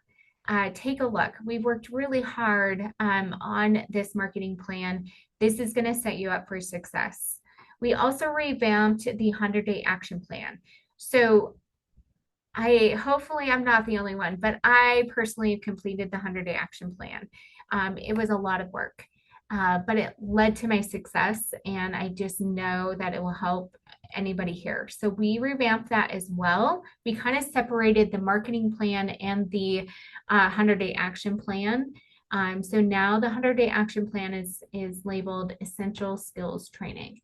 S3: Take a look. We've worked really hard on this marketing plan. This is going to set you up for success. We also revamped the 100-day action plan. So hopefully I'm not the only one, but I personally have completed the 100-day action plan. It was a lot of work, but it led to my success, and I just know that it will help anybody here. So we revamped that as well. We kind of separated the marketing plan and the 100-day action plan. So now the 100-day action plan is labeled essential skills training.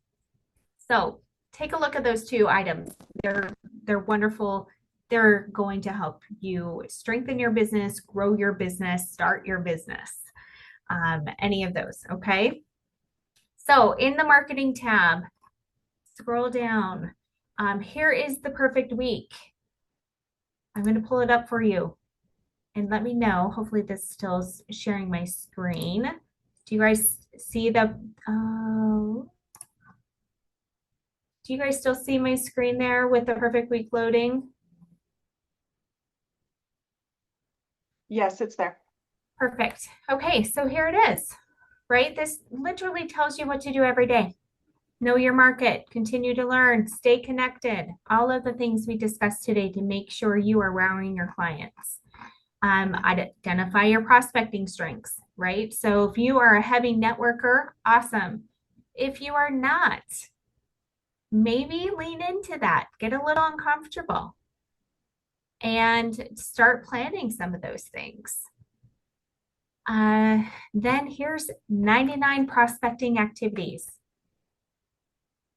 S3: So take a look at those two items. They're wonderful. They're going to help you strengthen your business, grow your business, start your business. Any of those, okay? So in the marketing tab, scroll down. Here is the perfect week. I'm going to pull it up for you and let me know. Hopefully this still is sharing my screen. Do you guys see the, do you guys still see my screen there with the perfect week loading?
S1: Yes, it's there.
S3: Perfect. Okay, so here it is, right? This literally tells you what to do every day. Know your market, continue to learn, stay connected, all of the things we discussed today to make sure you are wowing your clients. Identify your prospecting strengths, right? So if you are a heavy networker, awesome. If you are not, maybe lean into that, get a little uncomfortable, and start planning some of those things. Then here's 99 prospecting activities.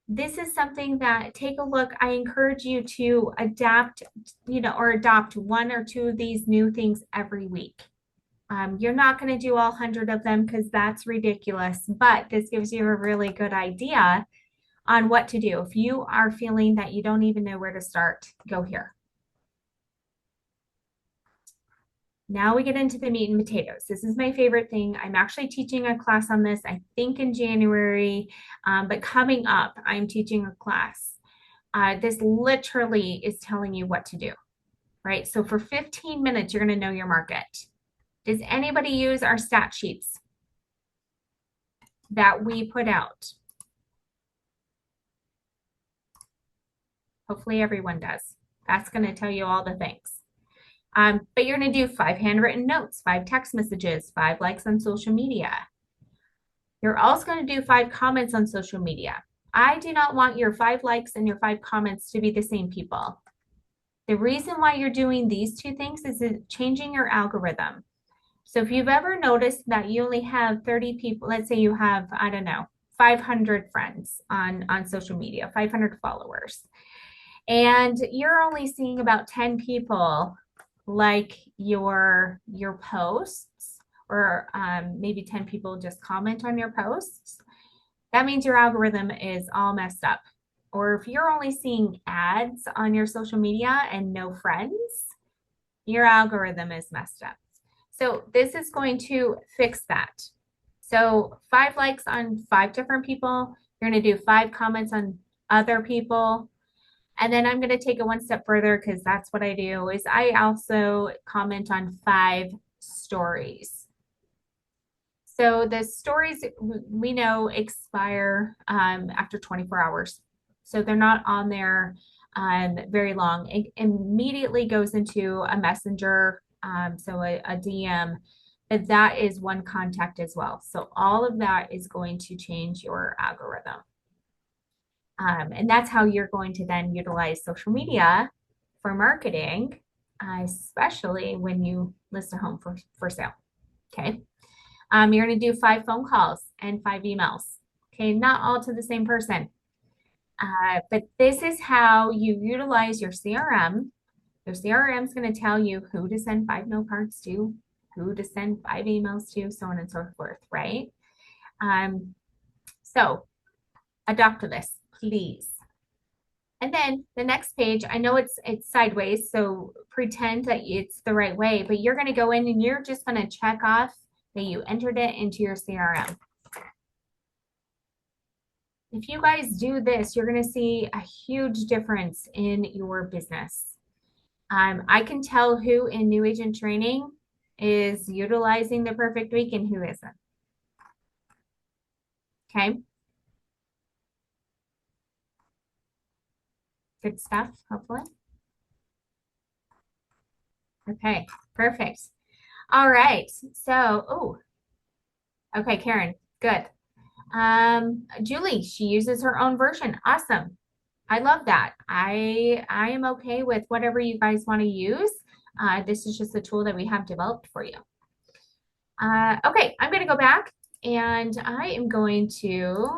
S3: This is something that, take a look. I encourage you to adapt, or adopt one or two of these new things every week. You're not going to do all 100 of them because that's ridiculous, but this gives you a really good idea on what to do. If you are feeling that you don't even know where to start, go here. Now we get into the meat and potatoes. This is my favorite thing. I'm actually teaching a class on this, I think in January, but coming up, I'm teaching a class. This literally is telling you what to do, right? So for 15 minutes, you're going to know your market. Does anybody use our stat sheets that we put out? Hopefully everyone does. That's going to tell you all the things. But you're going to do 5 handwritten notes, 5 text messages, 5 likes on social media. You're also going to do 5 comments on social media. I do not want your 5 likes and your 5 comments to be the same people. The reason why you're doing these 2 things is changing your algorithm. So if you've ever noticed that you only have 30 people, let's say you have, 500 friends on social media, 500 followers, and you're only seeing about 10 people like your posts, or maybe 10 people just comment on your posts, that means your algorithm is all messed up. or if you're only seeing ads on your social media and no friends, your algorithm is messed up. So this is going to fix that. So 5 likes on 5 different people. You're going to do 5 comments on other people. And then I'm going to take it one step further because that's what I do is I also comment on 5 stories. So the stories we know expire after 24 hours. So they're not on there very long. It immediately goes into a messenger, so a DM, but that is one contact as well. So all of that is going to change your algorithm. And that's how you're going to then utilize social media for marketing, especially when you list a home for sale. Okay. You're going to do 5 phone calls and 5 emails. Okay. Not all to the same person. But this is how you utilize your CRM. Your CRM is going to tell you who to send 5 note cards to, who to send 5 emails to, so on and so forth, right? So adopt this, please. And then the next page, I know it's sideways, so pretend that it's the right way, but you're going to go in and you're just going to check off that you entered it into your CRM. If you guys do this, you're going to see a huge difference in your business. I can tell who in new agent training is utilizing the perfect week and who isn't. Okay. Good stuff, hopefully. Okay, perfect. All right. So, okay, Karen, good. Julie, she uses her own version. Awesome. I love that. I am okay with whatever you guys want to use. This is just a tool that we have developed for you. Okay, I'm going to go back and I am going to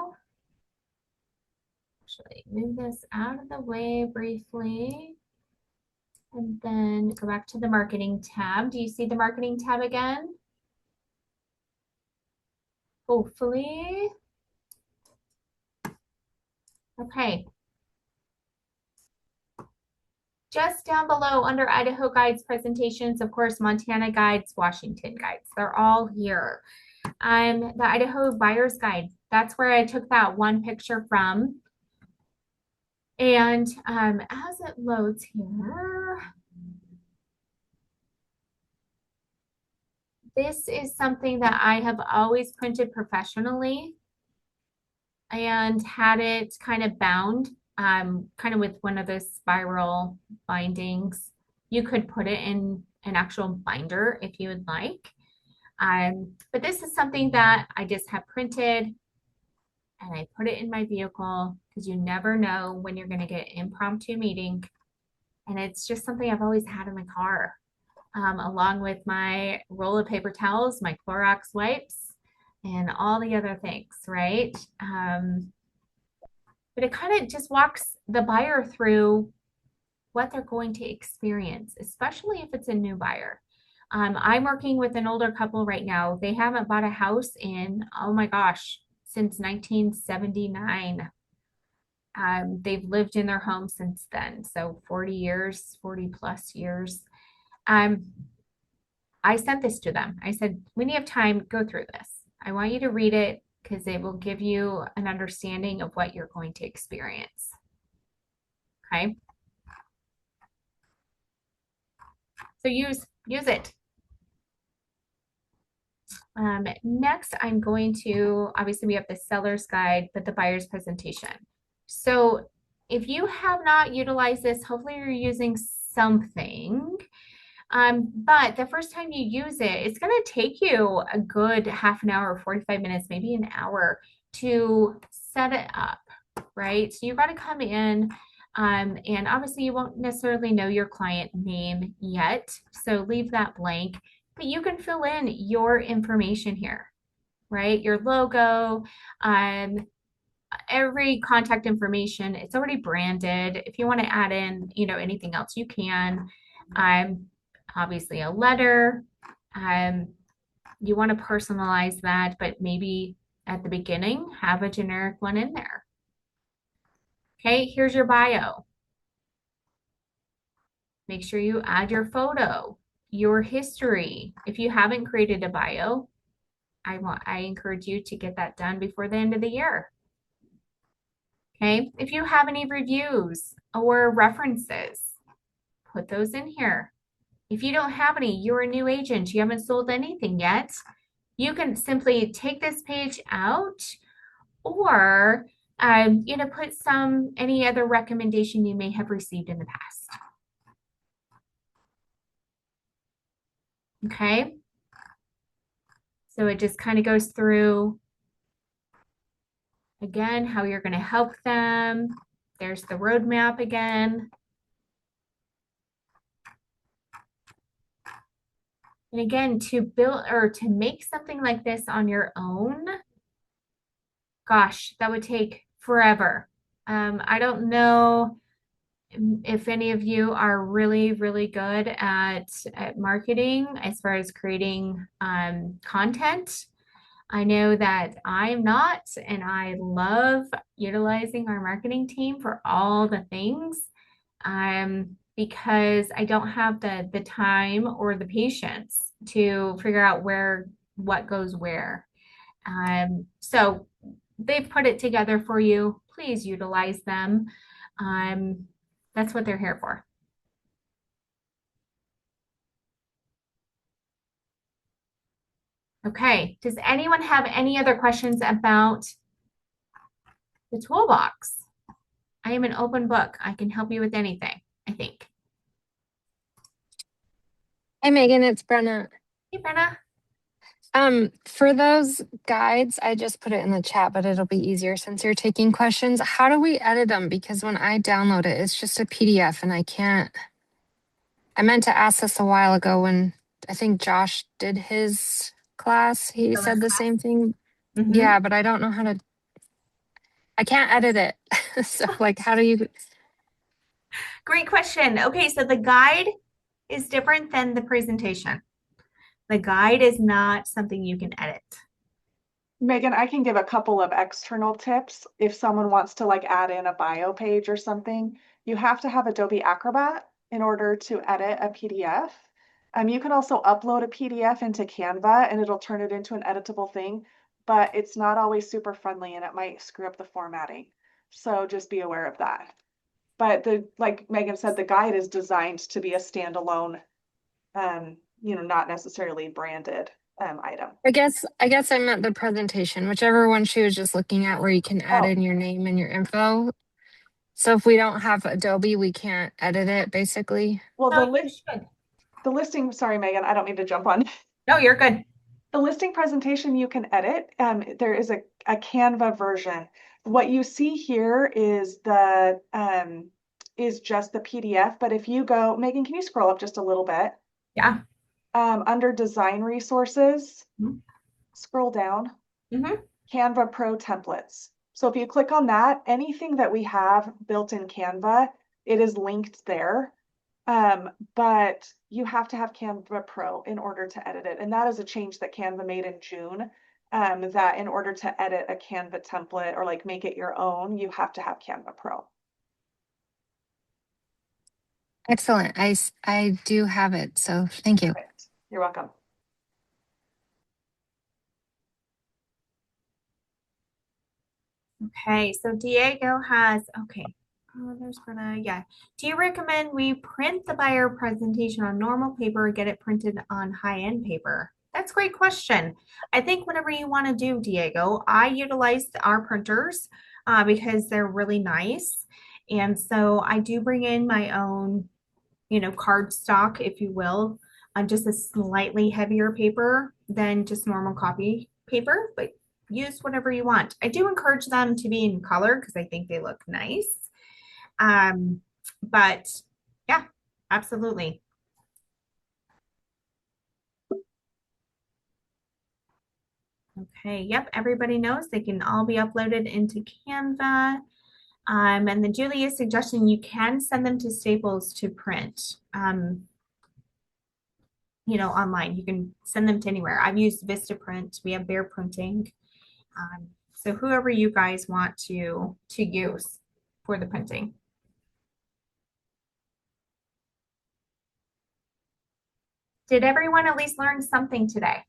S3: actually move this out of the way briefly and then go back to the marketing tab. Do you see the marketing tab again? Hopefully. Okay. Just down below under Idaho Guides presentations, of course, Montana Guides, Washington Guides, they're all here. The Idaho Buyer's Guide, that's where I took that one picture from. And as it loads here, this is something that I have always printed professionally and had it kind of bound, kind of with one of those spiral bindings. You could put it in an actual binder if you would like. But this is something that I just have printed and I put it in my vehicle because you never know when you're going to get an impromptu meeting. And it's just something I've always had in my car, along with my roll of paper towels, my Clorox wipes, and all the other things, right? But it kind of just walks the buyer through what they're going to experience, especially if it's a new buyer. I'm working with an older couple right now. They haven't bought a house in, oh my gosh, since 1979. They've lived in their home since then. So 40 years, 40 plus years. I sent this to them. I said, when you have time, go through this. I want you to read it because it will give you an understanding of what you're going to experience. Okay. So use it. Next, I'm going to, obviously we have the seller's guide, but the buyer's presentation. So if you have not utilized this, hopefully you're using something. But the first time you use it, it's going to take you a good half an hour, 45 minutes, maybe an hour to set it up, right? So you've got to come in, and obviously you won't necessarily know your client name yet, so leave that blank, but you can fill in your information here, right? Your logo, every contact information, it's already branded. If you want to add in, anything else, you can. Obviously a letter. You want to personalize that, but maybe at the beginning, have a generic one in there. Okay, here's your bio. Make sure you add your photo, your history. If you haven't created a bio, I encourage you to get that done before the end of the year. Okay, if you have any reviews or references, put those in here. If you don't have any, you're a new agent, you haven't sold anything yet, you can simply take this page out, or put any other recommendation you may have received in the past. Okay, so it just kind of goes through again how you're going to help them. There's the roadmap again. And again, to build or to make something like this on your own, gosh, that would take forever. I don't know if any of you are really, really good at marketing as far as creating content. I know that I'm not, and I love utilizing our marketing team for all the things because I don't have the time or the patience to figure out what goes where. So they've put it together for you. Please utilize them. That's what they're here for. Okay, does anyone have any other questions about the toolbox? I am an open book. I can help you with anything, I think.
S10: Hey Megan, it's Brenna.
S3: Hey, Brenna.
S10: For those guides, I just put it in the chat, but it'll be easier since you're taking questions. How do we edit them? Because when I download it, it's just a PDF and I can't. I meant to ask this a while ago when I think Josh did his class. He said the same thing.
S3: Mm-hmm.
S10: Yeah, but I don't know how to. I can't edit it. So, like, how do you?
S3: Great question. Okay, so the guide is different than the presentation. The guide is not something you can edit.
S1: Megan, I can give a couple of external tips if someone wants to like add in a bio page or something. You have to have Adobe Acrobat in order to edit a PDF. You can also upload a PDF into Canva and it'll turn it into an editable thing, but it's not always super friendly and it might screw up the formatting. So just be aware of that. But like Megan said, the guide is designed to be a standalone, not necessarily branded item.
S10: I guess I meant the presentation, whichever one she was just looking at, where you can add in your name and your info. So if we don't have Adobe, we can't edit it, basically.
S1: Well,
S3: No,
S1: the listing, sorry, Megan, I don't mean to jump on.
S3: No, you're good.
S1: The listing presentation you can edit. There is a Canva version. What you see here is just the PDF. But if you go, Megan, can you scroll up just a little bit?
S3: Yeah.
S1: Under design resources, scroll down. Canva Pro templates. So if you click on that, anything that we have built in Canva, it is linked there. But you have to have Canva Pro in order to edit it. And that is a change that Canva made in June, that in order to edit a Canva template or like make it your own, you have to have Canva Pro.
S10: Excellent. I do have it. So thank you.
S1: Perfect. You're welcome.
S3: Okay, so Diego has, okay. Oh, there's Brenna. Yeah. Do you recommend we print the buyer presentation on normal paper or get it printed on high-end paper? That's a great question. I think whatever you want to do, Diego, I utilize our printers because they're really nice. And so I do bring in my own, card stock, if you will, on just a slightly heavier paper than just normal copy paper, but use whatever you want. I do encourage them to be in color because I think they look nice. But yeah, absolutely. Okay, yep, everybody knows they can all be uploaded into Canva. And then Julie is suggesting you can send them to Staples to print. Online. You can send them to anywhere. I've used Vistaprint. We have Bear Printing. So whoever you guys want to use. for the printing. Did everyone at least learn something today?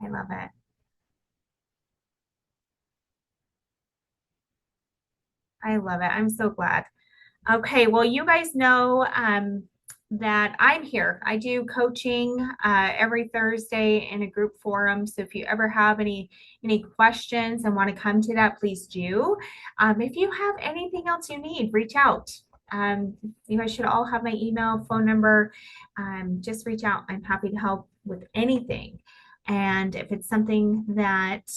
S3: I love it. I love it. I'm so glad. Okay, well, you guys know that I'm here. I do coaching every Thursday in a group forum. So if you ever have any questions and want to come to that, please do. If you have anything else you need, reach out. You guys should all have my email, phone number. Just reach out. I'm happy to help with anything. And if it's something that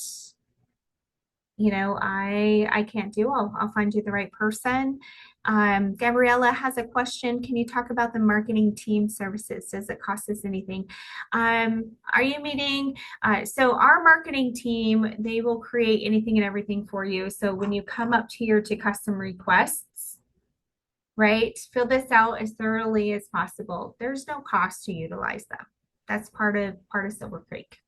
S3: I can't do, I'll find you the right person. Gabriella has a question. Can you talk about the marketing team services? Does it cost us anything? Are you meeting? So our marketing team, they will create anything and everything for you. So when you come up here to custom requests, right, fill this out as thoroughly as possible. There's no cost to utilize them. That's part of Silver Creek.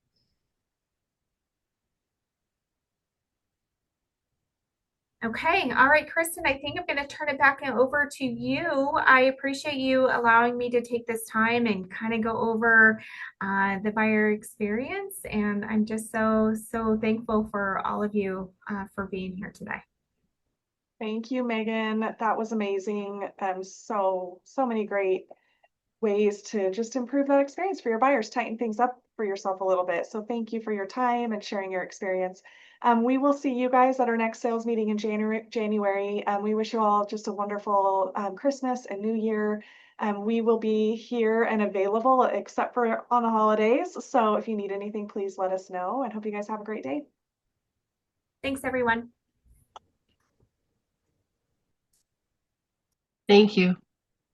S3: Okay, all right, Kristen, I think I'm going to turn it back over to you. I appreciate you allowing me to take this time and kind of go over the buyer experience. And I'm just so thankful for all of you for being here today.
S1: Thank you, Megan. That was amazing. So many great ways to just improve that experience for your buyers, tighten things up for yourself a little bit. So thank you for your time and sharing your experience. We will see you guys at our next sales meeting in January. We wish you all just a wonderful Christmas and New Year. We will be here and available except for on the holidays. So if you need anything, please let us know, and hope you guys have a great day.
S3: Thanks, everyone.
S11: Thank you.